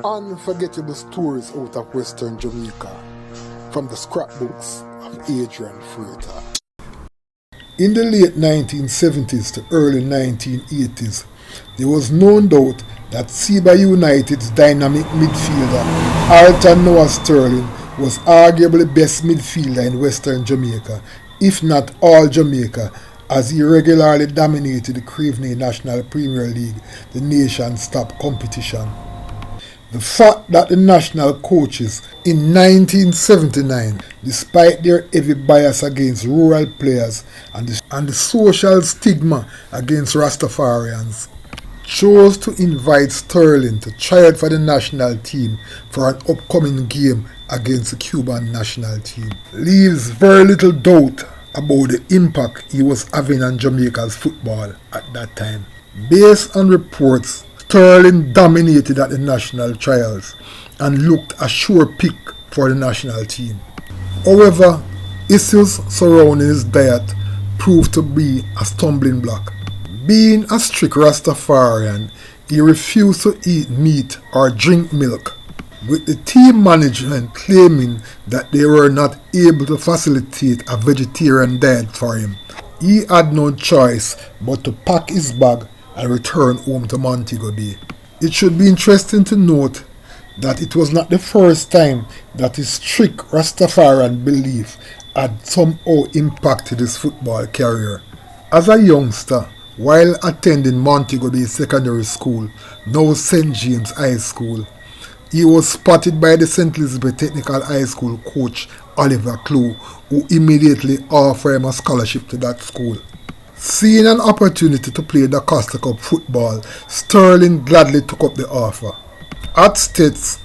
Unforgettable stories out of Western Jamaica from the scrapbooks of Adrian Freighter. In the late 1970s to early 1980s, there was no doubt that Seba United's dynamic midfielder Alton Noah Sterling was arguably the best midfielder in Western Jamaica, if not all Jamaica, as he regularly dominated the Craveney National Premier League, the nation's top competition. The fact that the national coaches in 1979, despite their heavy bias against rural players and the social stigma against Rastafarians, chose to invite Sterling to try out for the national team for an upcoming game against the Cuban national team, leaves very little doubt about the impact he was having on Jamaica's football at that time. Based on reports, Sterling dominated at the national trials and looked a sure pick for the national team. However, issues surrounding his diet proved to be a stumbling block. Being a strict Rastafarian, he refused to eat meat or drink milk, with the team management claiming that they were not able to facilitate a vegetarian diet for him. He had no choice but to pack his bag and return home to Montego Bay. It should be interesting to note that it was not the first time that his strict Rastafarian belief had somehow impacted his football career. As a youngster, while attending Montego Bay Secondary School, now St.James High School, he was spotted by the St. Elizabeth Technical High School coach Oliver Clough, who immediately offered him a scholarship to that school. Seeing an opportunity to play the Costa Cup football, Sterling gladly took up the offer. At States,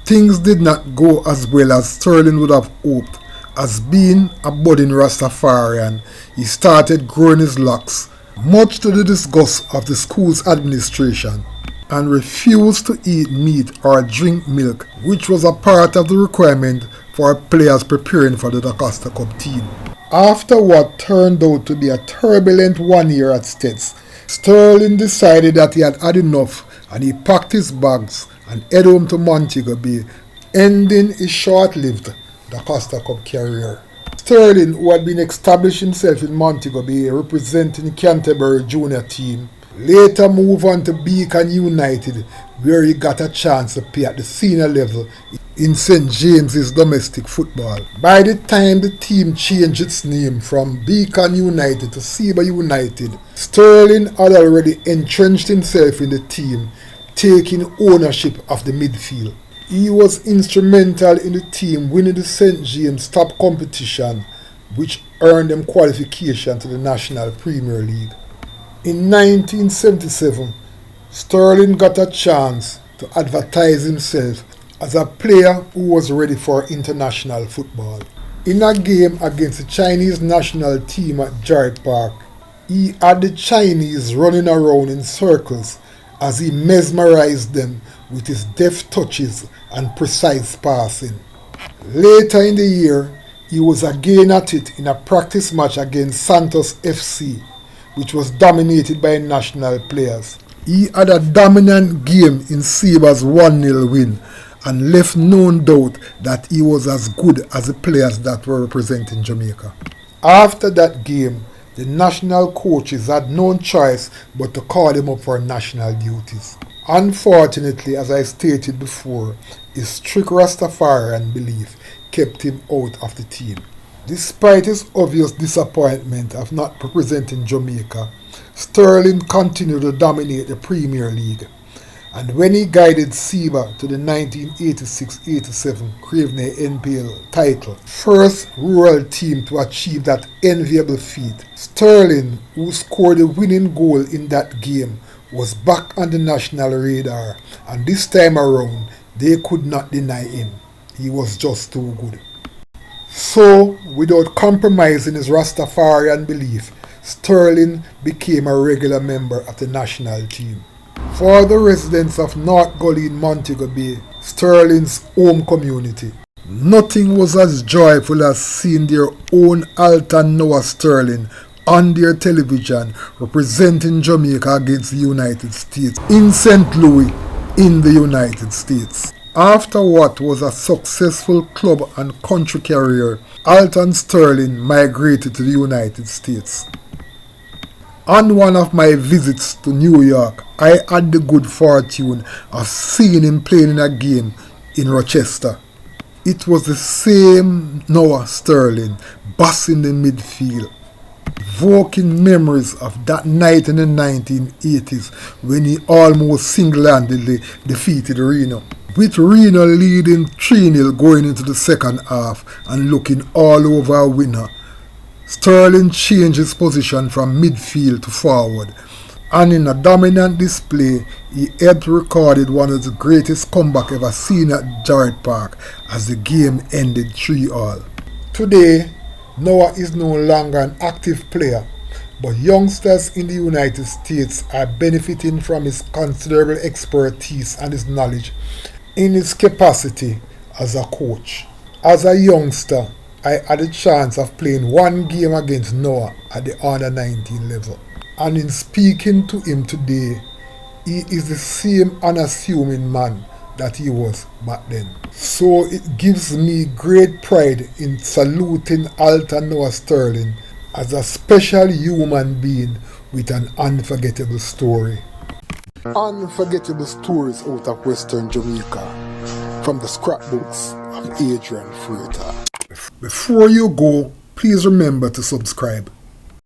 things did not go as well as Sterling would have hoped, as being a budding Rastafarian, he started growing his locks, much to the disgust of the school's administration, and refused to eat meat or drink milk, which was a part of the requirement for players preparing for the Da Costa Cup team. After what turned out to be a turbulent 1 year at States, Sterling decided that he had had enough and he packed his bags and headed home to Montego Bay, ending his short-lived Da Costa Cup career. Sterling, who had been established himself in Montego Bay representing Canterbury junior team, later moved on to Beacon United, where he got a chance to play at the senior level in St. James's domestic football. By the time the team changed its name from Beacon United to Seba United, Sterling had already entrenched himself in the team, taking ownership of the midfield. He was instrumental in the team winning the St. James top competition, which earned them qualification to the National Premier League. In 1977, Sterling got a chance to advertise himself as a player who was ready for international football. In a game against the Chinese national team at Jarrett Park, he had the Chinese running around in circles as he mesmerized them with his deft touches and precise passing. Later in the year, he was again at it in a practice match against Santos FC, which was dominated by national players. He had a dominant game in Seba's 1-0 win and left no doubt that he was as good as the players that were representing Jamaica. After that game, the national coaches had no choice but to call him up for national duties. Unfortunately, as I stated before, his strict Rastafarian belief kept him out of the team. Despite his obvious disappointment of not representing Jamaica, Sterling continued to dominate the Premier League, and when he guided Seba to the 1986-87 Craveney NPL title, first rural team to achieve that enviable feat, Sterling, who scored the winning goal in that game, was back on the national radar, and this time around, they could not deny him. He was just too good. So, without compromising his Rastafarian belief, Sterling became a regular member of the national team. For the residents of North Gully in Montego Bay, Sterling's home community, nothing was as joyful as seeing their own Alton Noah Sterling on their television representing Jamaica against the United States in St. Louis in the United States. After what was a successful club and country career, Alton Sterling migrated to the United States. On one of my visits to New York, I had the good fortune of seeing him playing in a game in Rochester. It was the same Noah Sterling, bossing the midfield, evoking memories of that night in the 1980s when he almost single-handedly defeated Reno. With Reno leading 3-0 going into the second half and looking all over a winner, Sterling changed his position from midfield to forward, and in a dominant display, he helped recorded one of the greatest comebacks ever seen at Jarrett Park as the game ended 3-3. Today, Noah is no longer an active player, but youngsters in the United States are benefiting from his considerable expertise and his knowledge in his capacity as a coach. As a youngster, I had a chance of playing one game against Noah at the under-19 level. And in speaking to him today, he is the same unassuming man that he was back then. So it gives me great pride in saluting Alton Noah Sterling as a special human being with an unforgettable story. Unforgettable stories out of Western Jamaica from the scrapbooks of Adrian Freitas. Before you go, please remember to subscribe.